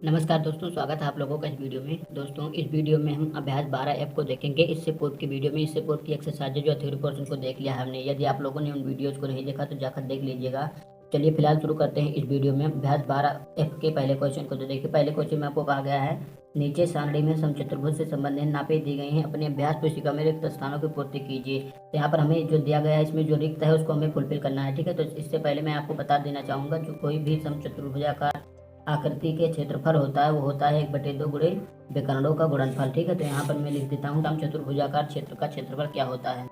नमस्कार दोस्तों, स्वागत है आप लोगों का इस वीडियो में। दोस्तों, इस वीडियो में हम अभ्यास 12 ऐप को देखेंगे। इससे पूर्व की वीडियो में इससे पूर्व की एक्सरसाइज जो थ्योरी पोर्शन को देख लिया है हमने। यदि आप लोगों ने उन वीडियोज़ को नहीं देखा तो जाकर देख लीजिएगा। चलिए फिलहाल शुरू करते हैं इस वीडियो में अभ्यास 12 ऐप के पहले क्वेश्चन को। तो देखिए, पहले क्वेश्चन में आपको कहा गया है, नीचे सारणी में समचतुर्भुज से संबंधित नापें दी गई हैं, अपने अभ्यास पुस्तिका में रिक्त स्थानों की पूर्ति कीजिए। तो यहाँ पर हमें जो दिया गया है, इसमें जो रिक्त है उसको हमें फुलफिल करना है। ठीक है, तो इससे पहले मैं आपको बता देना चाहूँगा, जो कोई भी समचतुर्भुजाकार आकृति के क्षेत्रफल होता है वो होता है 1/2 गुणे विकर्णों का गुणनफल। ठीक है, तो यहाँ पर मैं लिख देता हूँ समचतुर्भुजाकार क्षेत्र का क्षेत्रफल क्या होता है।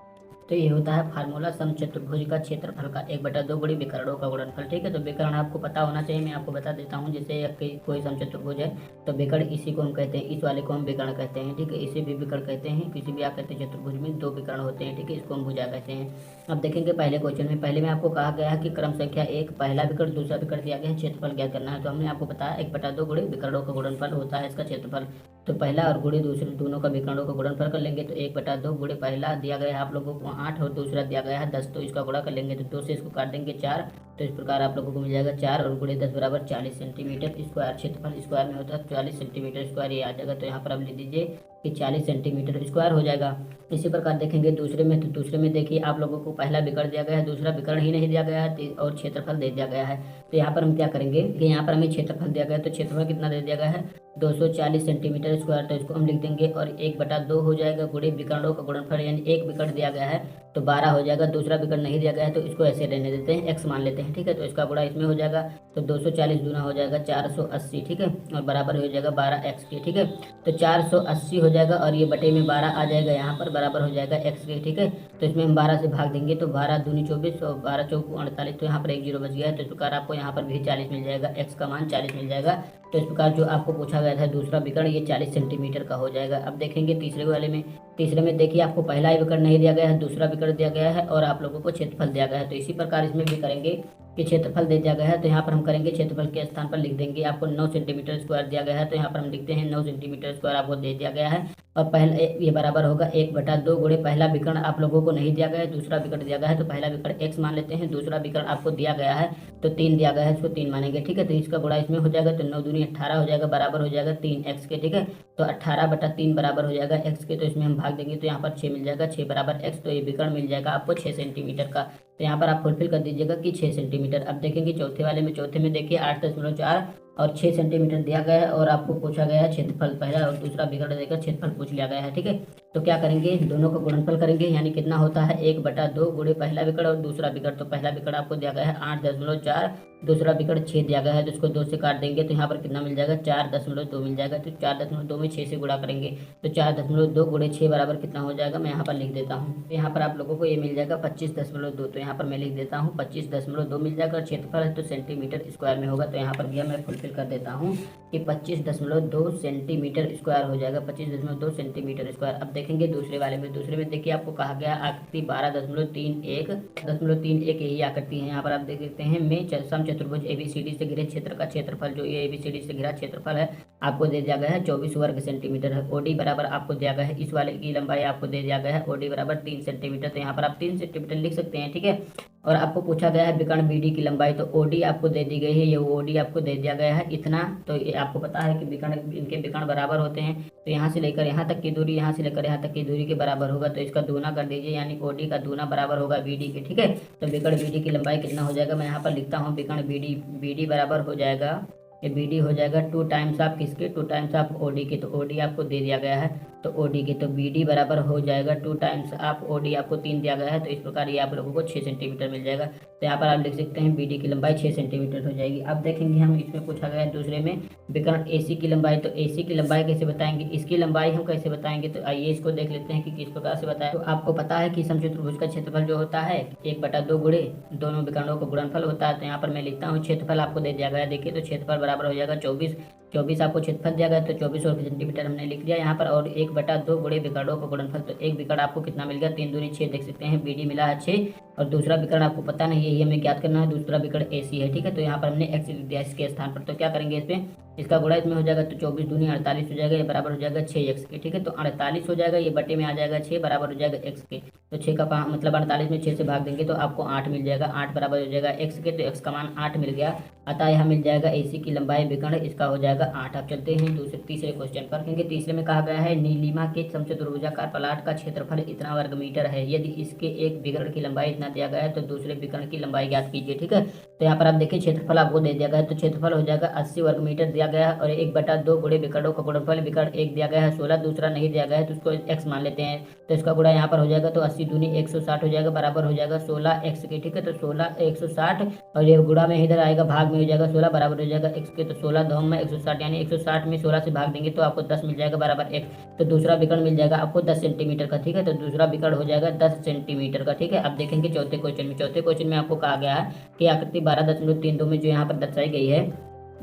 तो ये होता है फार्मूला समचतुर्भुज का क्षेत्रफल का 1/2 गुणे विकर्णों का गुणनफल। ठीक है, तो विकर्ण आपको पता होना चाहिए, मैं आपको बता देता हूँ। जैसे कोई समचतुर्भुज है तो विकर्ण इसी को हम कहते हैं, इस वाले को हम विकर्ण कहते हैं। ठीक है, इसे भी विकर्ण कहते हैं। किसी भी आकृति चतुर्भुज में 2 विकर्ण होते हैं। ठीक है, इसको हम भुजा कहते हैं। अब देखेंगे पहले क्वेश्चन में, पहले में आपको कहा गया है कि क्रम संख्या 1 पहला विकर्ण दूसरा विकर्ण दिया गया है, क्षेत्रफल ज्ञात करना है। तो हमने आपको बताया 1/2 गुणे विकर्णों का गुणनफल होता है इसका क्षेत्रफल। तो पहला और गुणे दूसरे दोनों का विकर्णों का गुणनफल कर लेंगे। तो 1/2 गुणे पहला दिया गया है आप लोगों को 8 और दूसरा दिया गया है 10। तो इसका गुणा कर लेंगे तो 2 से इसको काट देंगे 4। तो इस प्रकार आप लोगों को मिल जाएगा 4 और गुणे 10 बराबर 40 सेंटीमीटर स्क्वायर। क्षेत्रफल स्क्वायर में होता है 40 सेंटीमीटर स्क्वायर, ये आ जाएगा। तो यहाँ पर आप लिख दीजिए कि 40 सेंटीमीटर स्क्वायर हो जाएगा। इसी प्रकार देखेंगे दूसरे में, तो दूसरे में देखिए आप लोगों को पहला विकर्ण दिया गया है, दूसरा विकर्ण ही नहीं दिया गया है और क्षेत्रफल दे दिया गया है। तो यहाँ पर हम क्या करेंगे कि यहाँ पर हमें क्षेत्रफल दिया गया है, तो क्षेत्रफल कितना दे दिया गया है 240 सेंटीमीटर स्क्वायर। तो इसको हम लिख देंगे और 1/2 हो जाएगा गुणे विकर्णों का गुणनफल, यानी एक विकर्ण दिया गया है तो 12 हो जाएगा। दूसरा विकर्ण नहीं दिया गया है तो इसको ऐसे रहने देते हैं, x मान लेते हैं। ठीक है, तो इसका गुणा इसमें हो जाएगा तो 240 दूना हो जाएगा 480। ठीक है, और बराबर हो जाएगा 12x के। ठीक है, तो 480 हो जाएगा और ये बटे में 12 आ जाएगा, यहाँ पर बराबर हो जाएगा x के। ठीक है, तो इसमें हम 12 से भाग देंगे तो 12 दूनी 24 और 12 चौको 48। तो यहाँ पर 1 0 बच गया है। तो इस प्रकार आपको यहाँ पर भी 40 मिल जाएगा, x का मान 40 मिल जाएगा। तो इस प्रकार जो आपको पूछा गया था दूसरा विकर्ण ये 40 सेंटीमीटर का हो जाएगा। अब देखेंगे तीसरे वाले में, तीसरे में देखिए आपको पहला ही विकर्ण नहीं दिया गया है, दूसरा विकर्ण दिया गया है और आप लोगों को क्षेत्रफल दिया गया है। तो इसी प्रकार इसमें भी करेंगे कि क्षेत्रफल दे दिया गया है तो यहाँ पर हम करेंगे क्षेत्रफल के स्थान पर लिख देंगे आपको 9 सेंटीमीटर स्क्वायर दिया गया है। तो यहाँ पर हम लिखते हैं 9 सेंटीमीटर स्क्वायर आपको दे दिया गया है। और पहले ये बराबर होगा 1/2 गुणे पहला विकर्ण आप लोगों को नहीं दिया गया है, दूसरा विकर्ण दिया गया है तो पहला विकर्ण x मान लेते हैं, दूसरा विकर्ण आपको दिया गया है तो 3 दिया गया है, इसको 3 मानेंगे। ठीक है, तो इसका गुणा इसमें हो जाएगा तो 9 दूनी 18 हो जाएगा, बराबर हो जाएगा 3x के। ठीक है, तो 18/3 बराबर हो जाएगा x के। तो इसमें हम भाग देंगे तो यहाँ पर 6 मिल जाएगा, 6 बराबर x। तो ये विकर्ण मिल जाएगा आपको 6 सेंटीमीटर का। तो यहाँ पर आप फुलफिल कर दीजिएगा कि 6 सेंटीमीटर। अब देखेंगे चौथे वाले में, चौथे में देखिए 8.4 और 6 सेंटीमीटर दिया गया है और आपको पूछा गया है क्षेत्रफल, पहला और दूसरा विकर्ण देकर क्षेत्रफल पूछ लिया गया है। ठीक है, तो क्या करेंगे दोनों का गुणनफल करेंगे, यानी कितना होता है 1/2 गुणे पहला विकर्ण और दूसरा विकर्ण। तो पहला विकर्ण आपको दिया गया है 8.4, दूसरा विकर्ण 6 दिया गया है तो इसको 2 से काट देंगे तो यहाँ पर कितना मिल जाएगा 4.2 मिल जाएगा। तो 4.2 में 6 से गुणा करेंगे तो 4.2 गुणे 6 बराबर कितना हो जाएगा, मैं यहाँ पर लिख देता हूँ। तो यहाँ पर आप लोगों को ये मिल जाएगा 25.2। तो यहाँ पर मैं लिख देता हूँ 25.2 मिल जाएगा। क्षेत्रफल है तो सेंटीमीटर स्क्वायर में होगा, तो यहाँ पर भी मैं फुलफिल कर देता हूँ कि 25.2 सेंटीमीटर स्क्वायर हो जाएगा, 25.2 सेंटीमीटर स्क्वायर। अब देखेंगे दूसरे वाले में, दूसरे में देखिए आपको कहा गया आकृति 12.31 यही आकृति है। यहाँ पर आप देख सकते हैं में समचतुर्भुज एबीसीडी से घिरे क्षेत्र का क्षेत्रफल, जो ये एबीसीडी से घिरा क्षेत्रफल है आपको दे दिया गया है 24 वर्ग सेंटीमीटर है। ओडी बराबर आपको दिया गया है, इस वाले की लंबाई आपको दे दिया गया है ओडी बराबर 3 सेंटीमीटर। तो यहाँ पर आप 3 सेंटीमीटर लिख सकते हैं। ठीक है, और आपको पूछा गया है विकर्ण बीडी की लंबाई, तो ओडी आपको दे दी गई है, ये ओडी आपको दे दिया गया है इतना। तो ये आपको पता है कि विकर्ण इनके विकर्ण बराबर होते हैं, तो यहाँ से लेकर यहाँ तक की दूरी, यहाँ से लेकर यहाँ तक की दूरी के बराबर होगा। तो इसका दूना कर दीजिए, यानी ओडी का दूना बराबर होगा बीडी के। ठीक है, तो विकर्ण बीडी की लंबाई कितना हो जाएगा, मैं यहाँ पर लिखता हूँ विकर्ण बीडी बराबर हो जाएगा, ये बीडी हो जाएगा 2 टाइम्स आप किसके, 2 टाइम्स आप ओडी के। तो ओडी आपको दे दिया गया है तो ओडी के, तो बीडी बराबर हो जाएगा 2 टाइम्स आप ओडी, आपको 3 दिया गया है। तो इस प्रकार ये आप लोगों को 6 सेंटीमीटर मिल जाएगा। तो यहाँ पर आप लिख सकते हैं बीडी की लंबाई 6 सेंटीमीटर हो जाएगी। अब देखेंगे हम इसमें पूछा गया है दूसरे में विकर्ण एसी की लंबाई, तो एसी की लंबाई कैसे बताएंगे, इसकी लंबाई हम कैसे बताएंगे। तो आइए इसको देख लेते हैं कि किस प्रकार से बताएं। तो आपको पता है कि समचतुर्भुज का क्षेत्रफल जो होता है 1/2 गुणे दोनों विकर्णों का गुणनफल होता है। तो यहाँ पर मैं लिखता हूँ क्षेत्रफल आपको दे दिया गया है, देखिए तो क्षेत्रफल बराबर हो जाएगा 24 आपको क्षेत्रफल दिया गया, तो 24 वर्ग सेंटीमीटर हमने लिख दिया यहाँ पर। और 1/2 गुणे विकर्णों का गुणनफल, तो एक विकर्ण आपको कितना मिल गया 3 दूनी 6, देख सकते हैं बीडी मिला है 6 और दूसरा विकर्ण आपको पता नहीं है, यही हमें ज्ञात करना है, दूसरा विकर्ण एसी है। ठीक है, तो यहाँ पर हमने एक्स लिख दिया इसके स्थान पर। तो क्या करेंगे इसमें, इसका गुणा इसमें हो जाएगा तो 24 दूनी 48 हो जाएगा, ये बराबर हो जाएगा 6x के। ठीक है, तो 48 हो जाएगा, ये बटे में आ जाएगा 6 बराबर हो जाएगा x के। तो 6 का मतलब 48 में 6 से भाग देंगे तो आपको 8 मिल जाएगा, 8 बराबर हो जाएगा x के। तो x का मान 8 मिल गया, अतः यहाँ मिल जाएगा एसी की लंबाई विकर्ण इसका हो जाएगा जाएगा 8। अब चलते हैं तीसरे क्वेश्चन पर, क्योंकि तीसरे में कहा गया है नीलिमा के समचतुर्भुजाकार प्लाट का क्षेत्रफल इतना वर्ग मीटर है, यदि इसके एक विकर्ण की लंबाई इतना दिया गया है तो दूसरे विकर्ण की लंबाई ज्ञात कीजिए। ठीक है, तो यहाँ पर आप देखिए क्षेत्रफल आपको दे दिया गया है, तो क्षेत्रफल हो जाएगा 80 वर्ग मीटर दिया गया है, और 1/2 गुणे विकर्णों का गुणनफल, विकर्ण 1 दिया गया है, 16 दूसरा नहीं दिया गया है तो उसको x मान लेते हैं, तो इसका गुणा यहाँ पर हो जाएगा, तो 80 दूनी 160 हो जाएगा, बराबर हो जाएगा 16x के। ठीक है, तो 16 160 और ये गुणा में इधर आएगा, भाग में हो जाएगा 16, बराबर हो जाएगा x के, तो 16 2 में 160, यानी 160 में 16 से भाग देंगे तो आपको 10 मिल जाएगा, बराबर x। तो दूसरा विकर्ण मिल जाएगा आपको 10 सेंटीमीटर का। ठीक है, तो दूसरा विकर्ण हो जाएगा 10 सेंटीमीटर का। ठीक है, अब देखेंगे चौथे क्वेश्चन में आपको कहा गया है कि आकृति 12.32 में जो यहाँ पर दर्शाई गई है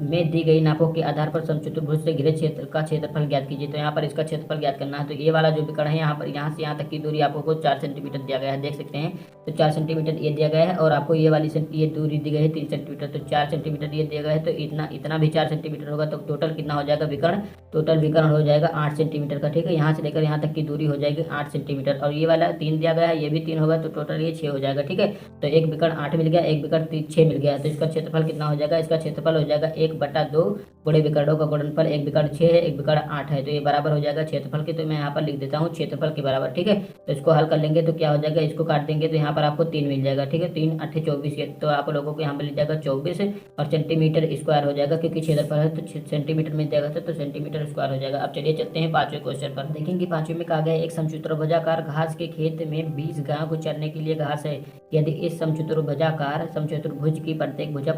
में दी गई नापों के आधार पर समचतुर्भुज से घिरे क्षेत्र का क्षेत्रफल ज्ञात कीजिए। तो यहाँ पर इसका क्षेत्रफल ज्ञात करना है, तो ये वाला जो विकर्ण है यहाँ पर यहाँ से यहाँ तक की दूरी आपको 4 सेंटीमीटर दिया गया है, देख सकते हैं, तो 4 सेंटीमीटर ये दिया गया है, और आपको ये वाली ये दूरी दी गई है 3 सेंटीमीटर, तो 4 सेंटीमीटर ये दिया गया है, तो इतना भी 4 सेंटीमीटर होगा, तो टोटल कितना हो जाएगा विकर्ण, टोटल विकर्ण हो जाएगा 8 सेंटीमीटर का। ठीक है, यहाँ से लेकर यहाँ तक की दूरी हो जाएगी 8 सेंटीमीटर, और ये वाला 3 दिया गया है, ये भी 3 होगा, तो टोटल ये 6 हो जाएगा। ठीक है, तो एक विकर्ण 8 मिल गया, एक विकर्ण 6 मिल गया, तो इसका क्षेत्रफल कितना हो जाएगा, इसका क्षेत्रफल हो जाएगा 1/2 गुणे विकर्णों का गुणनफल, एक विकर्ण 6 है, एक विकर्ण 8 है, तो ये बराबर हो जाएगा क्षेत्रफल के, तो मैं यहाँ पर लिख देता हूँ क्षेत्रफल के बराबर। ठीक है, तो इसको हल कर लेंगे तो क्या हो जाएगा, इसको काट देंगे तो यहाँ पर आपको 3 मिल जाएगा। ठीक है, 3 8 24, तो आप लोगों को यहाँ पर मिल जाएगा 24 और सेंटीमीटर स्क्वायर हो जाएगा, क्योंकि क्षेत्रफल है तो सेंटीमीटर में दिया गया था, तो सेंटीमीटर स्क्वायर हो जाएगा। अब चलिए चलते हैं 5वें क्वेश्चन पर, देखेंगे 5वें में कहा गया एक समचतुर्भुजाकार घास के खेत में 20 गायों को चरने के लिए घास है, यदि इस समचतुर्भुज की प्रत्येक भुजा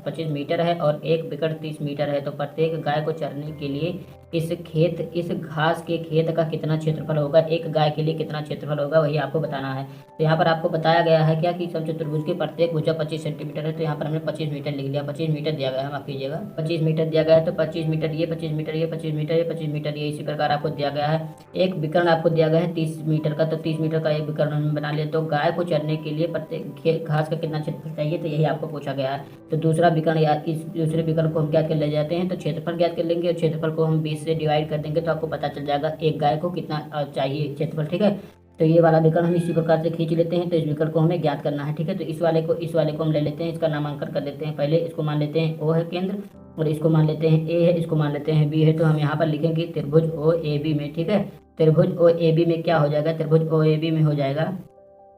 25 मीटर है और एक विकर्ण 30 मीटर है, तो प्रत्येक गाय को चरने के लिए इस घास के खेत का कितना क्षेत्रफल होगा, एक गाय के लिए कितना क्षेत्रफल होगा, वही आपको बताना है। तो यहाँ पर आपको बताया गया है क्या कि समचतुर्भुज की प्रत्येक भुजा 25 सेंटीमीटर है, तो यहाँ पर हमने 25 मीटर लिख लिया, 25 मीटर दिया गया है, माफ कीजिएगा 25 मीटर दिया गया है, तो 25 मीटर ये 25 मीटर ये 25 मीटर ये 25 मीटर ये, इसी प्रकार आपको दिया गया है। एक विकर्ण आपको दिया गया है 30 मीटर का, तो 30 मीटर का एक विकर्ण हमने बना लिया। तो गाय को चरने के लिए प्रत्येक घास का कितना क्षेत्रफल चाहिए, तो यही आपको पूछा गया है। तो दूसरा विकर्ण या इस दूसरे विकर्ण को हम ज्ञात कर ले जाते हैं, तो क्षेत्रफल ज्ञात कर लेंगे, और क्षेत्रफल को हम 20 से डिवाइड कर देंगे तो आपको पता चल जाएगा एक गाय को कितना चाहिए क्षेत्रफल। ठीक है, तो ये वाला विकर्ण हम इसी प्रकार से खींच लेते हैं, तो इस विकर्ण को हमें ज्ञात करना है। ठीक है, तो इस वाले को हम ले लेते हैं, इसका नामांकन कर देते हैं। पहले इसको मान लेते हैं O है केंद्र, और इसको मान लेते हैं A है, इसको मान लेते हैं B है, तो हम यहाँ पर लिखेंगे त्रिभुज OAB में। ठीक है, त्रिभुज OAB में क्या हो जाएगा, त्रिभुज OAB में हो जाएगा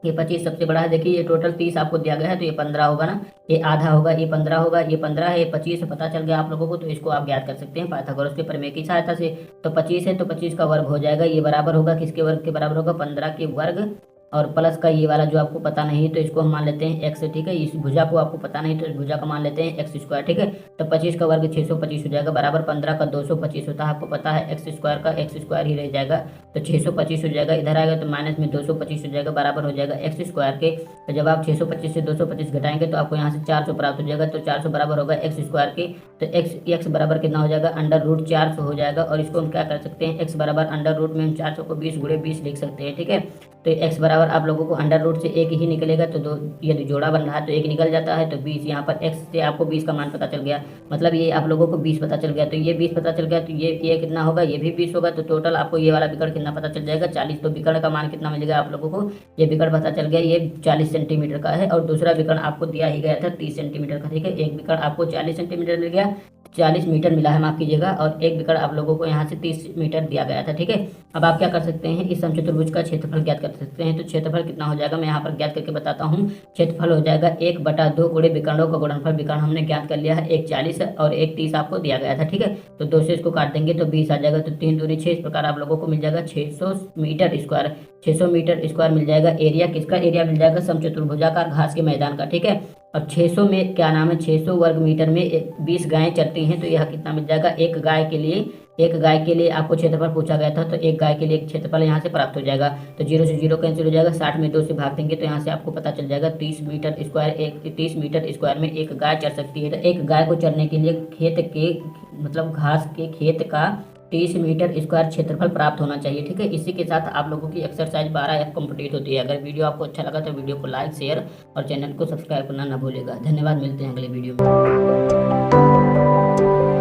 ये 25 सबसे बड़ा है। देखिए ये टोटल 30 आपको दिया गया है, तो ये 15 होगा ना, ये आधा होगा, ये 15 होगा, ये 15 है, ये 25 पता चल गया आप लोगों को, तो इसको आप ज्ञात कर सकते हैं पाइथागोरस के प्रमेय की सहायता से। तो 25 है तो 25 का वर्ग हो जाएगा, ये बराबर होगा किसके वर्ग के बराबर होगा, 15 के वर्ग, और प्लस का ये वाला जो आपको पता नहीं तो इसको हम मान लेते हैं x। ठीक है, इस भुजा को आपको पता नहीं तो इस भुजा का मान लेते हैं x स्क्वायर। ठीक है, तो 25 का वर्ग 625 हो जाएगा, बराबर 15 का 225 होता है, आपको पता है x स्क्वायर का x स्क्वायर ही रह जाएगा, तो 625 हो जाएगा, इधर आएगा तो माइनस में 225 हो जाएगा, बराबर हो जाएगा x स्क्वायर के। तो जब आप 625 से 225 घटाएंगे तो आपको यहाँ से 400 प्राप्त हो जाएगा, तो 400 बराबर होगा x स्क्वायर के, तो x बराबर कितना हो जाएगा, √400 हो जाएगा। और इसको हम क्या कर सकते हैं, x बराबर √, में हम 400 को 20 गुणे 20 लिख सकते हैं। ठीक है, तो x बराबर आप लोगों को √, से एक ही निकलेगा, तो दो यदि जोड़ा बन रहा है तो एक निकल जाता है, तो 20 यहाँ पर x से आपको 20 का मान पता चल गया, मतलब ये आप लोगों को 20 पता चल गया, तो ये 20 पता चल गया, तो ये कितना होगा, ये भी 20 होगा, तो टोटल आपको ये वाला विकर्ण कितना पता चल जाएगा, 40। तो विकर्ण का मान कितना मिलेगा आप लोगों को, ये विकर्ण पता चल गया, ये 40 सेंटीमीटर का है, और दूसरा विकर्ण आपको दिया ही गया था 30 सेंटीमीटर का। ठीक है, एक विकर्ण आपको 40 सेंटीमीटर मिल गया, 40 मीटर मिला है, माफ कीजिएगा, और एक विकर्ण आप लोगों को यहाँ से 30 मीटर दिया गया था। ठीक है, अब आप क्या कर सकते हैं, इस समचतुर्भुज का क्षेत्रफल ज्ञात कर सकते हैं। तो क्षेत्रफल कितना हो जाएगा, मैं यहाँ पर ज्ञात करके बताता हूँ। क्षेत्रफल हो जाएगा 1/2 गुणे विकर्णों का गुणनफल, विकर्ण हमने ज्ञात कर लिया है, एक 40 और एक 30 आपको दिया गया था। ठीक है, तो 2 से इसको काट देंगे तो 20 आ जाएगा, तो 3 दूनी 6, इस प्रकार आप लोगों को मिल जाएगा 600 मीटर स्क्वायर, 600 मीटर स्क्वायर मिल जाएगा। एरिया किसका एरिया मिल जाएगा, समचतुर्भुजाकार घास के मैदान का। ठीक है, और 600 में क्या नाम है, 600 वर्ग मीटर में 20 गायें चरती हैं, तो यह कितना मिल जाएगा, एक गाय के लिए आपको क्षेत्रफल पूछा गया था, तो एक गाय के लिए क्षेत्रफल यहाँ से प्राप्त हो जाएगा। तो 0 से 0 कैंसिल हो जाएगा, 60 में 2 से भाग देंगे तो यहाँ से आपको पता चल जाएगा 30 मीटर स्क्वायर में एक गाय चर सकती है। तो एक गाय को चरने के लिए खेत के मतलब घास के खेत का 30 मीटर स्क्वायर क्षेत्रफल प्राप्त होना चाहिए। ठीक है, इसी के साथ आप लोगों की एक्सरसाइज 12F कंप्लीट होती है। अगर वीडियो आपको अच्छा लगा तो वीडियो को लाइक शेयर और चैनल को सब्सक्राइब करना ना भूलेगा। धन्यवाद, मिलते हैं अगले वीडियो में।